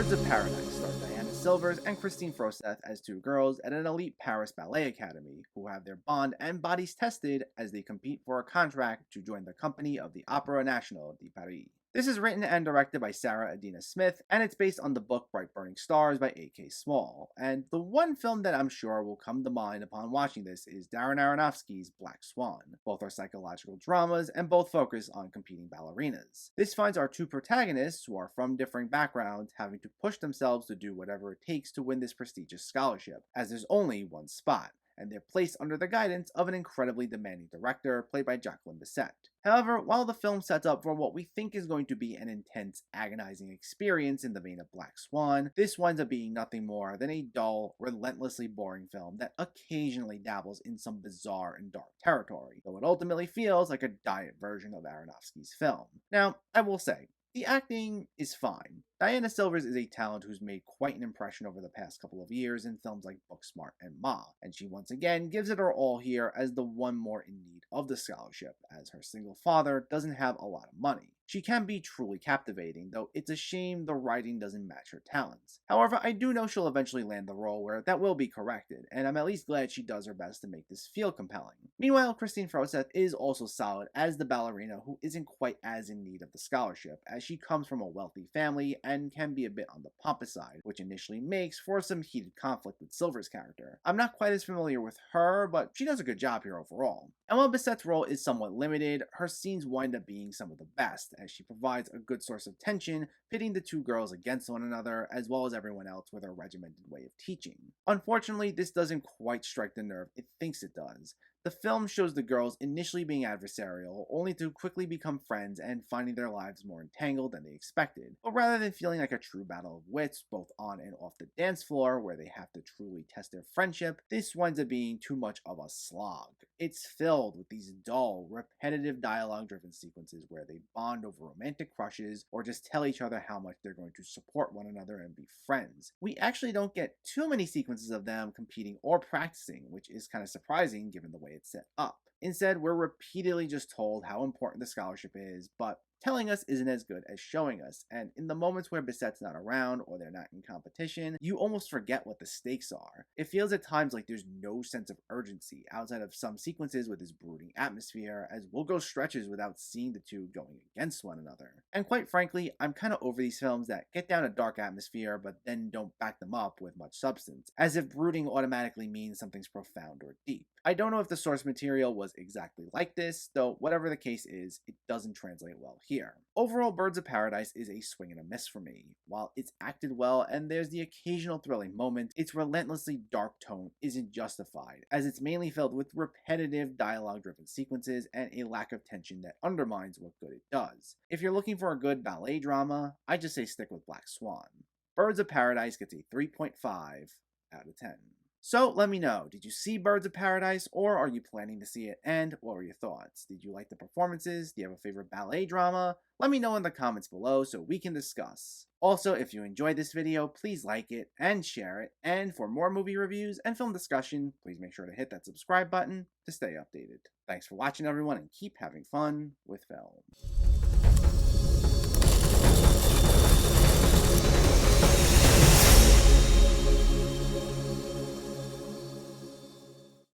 Birds of Paradise stars Diana Silvers and Kristine Froseth as two girls at an elite Paris ballet academy who have their bond and bodies tested as they compete for a contract to join the company of the Opera Nationale de Paris. This is written and directed by Sarah Adina Smith, and it's based on the book Bright Burning Stars by A.K. Small. And the one film that I'm sure will come to mind upon watching this is Darren Aronofsky's Black Swan. Both are psychological dramas, and both focus on competing ballerinas. This finds our two protagonists, who are from differing backgrounds, having to push themselves to do whatever it takes to win this prestigious scholarship, as there's only one spot, and they're placed under the guidance of an incredibly demanding director played by Jacqueline Bisset. However, while the film sets up for what we think is going to be an intense, agonizing experience in the vein of Black Swan, this winds up being nothing more than a dull, relentlessly boring film that occasionally dabbles in some bizarre and dark territory, though it ultimately feels like a diet version of Aronofsky's film. Now, I will say, the acting is fine. Diana Silvers is a talent who's made quite an impression over the past couple of years in films like Booksmart and Ma, and she once again gives it her all here as the one more in need of the scholarship, as her single father doesn't have a lot of money. She can be truly captivating, though it's a shame the writing doesn't match her talents. However, I do know she'll eventually land the role where that will be corrected, and I'm at least glad she does her best to make this feel compelling. Meanwhile, Kristine Froseth is also solid as the ballerina who isn't quite as in need of the scholarship, as she comes from a wealthy family and can be a bit on the pompous side, which initially makes for some heated conflict with Silver's character. I'm not quite as familiar with her, but she does a good job here overall. And while Bisset's role is somewhat limited, her scenes wind up being some of the best, as she provides a good source of tension, pitting the two girls against one another, as well as everyone else with her regimented way of teaching. Unfortunately, this doesn't quite strike the nerve it thinks it does. The film shows the girls initially being adversarial, only to quickly become friends and finding their lives more entangled than they expected. But rather than feeling like a true battle of wits, both on and off the dance floor, where they have to truly test their friendship, this winds up being too much of a slog. It's filled with these dull, repetitive dialogue-driven sequences where they bond over romantic crushes, or just tell each other how much they're going to support one another and be friends. We actually don't get too many sequences of them competing or practicing, which is kind of surprising given the way it's set up. Instead, we're repeatedly just told how important the scholarship is, but telling us isn't as good as showing us, and in the moments where Bisset's not around or they're not in competition, you almost forget what the stakes are. It feels at times like there's no sense of urgency outside of some sequences with this brooding atmosphere, as we'll go stretches without seeing the two going against one another. And quite frankly, I'm kind of over these films that get down a dark atmosphere but then don't back them up with much substance, as if brooding automatically means something's profound or deep. I don't know if the source material was exactly like this, though whatever the case is, it doesn't translate well here. Overall, Birds of Paradise is a swing and a miss for me. While it's acted well and there's the occasional thrilling moment, its relentlessly dark tone isn't justified, as it's mainly filled with repetitive dialogue-driven sequences and a lack of tension that undermines what good it does. If you're looking for a good ballet drama, I just say stick with Black Swan. Birds of Paradise gets a 3.5 out of 10. So let me know, did you see Birds of Paradise, or are you planning to see it, and what were your thoughts? Did you like the performances? Do you have a favorite ballet drama? Let me know in the comments below so we can discuss. Also, if you enjoyed this video, please like it and share it, and for more movie reviews and film discussion, please make sure to hit that subscribe button to stay updated. Thanks for watching everyone, and keep having fun with film.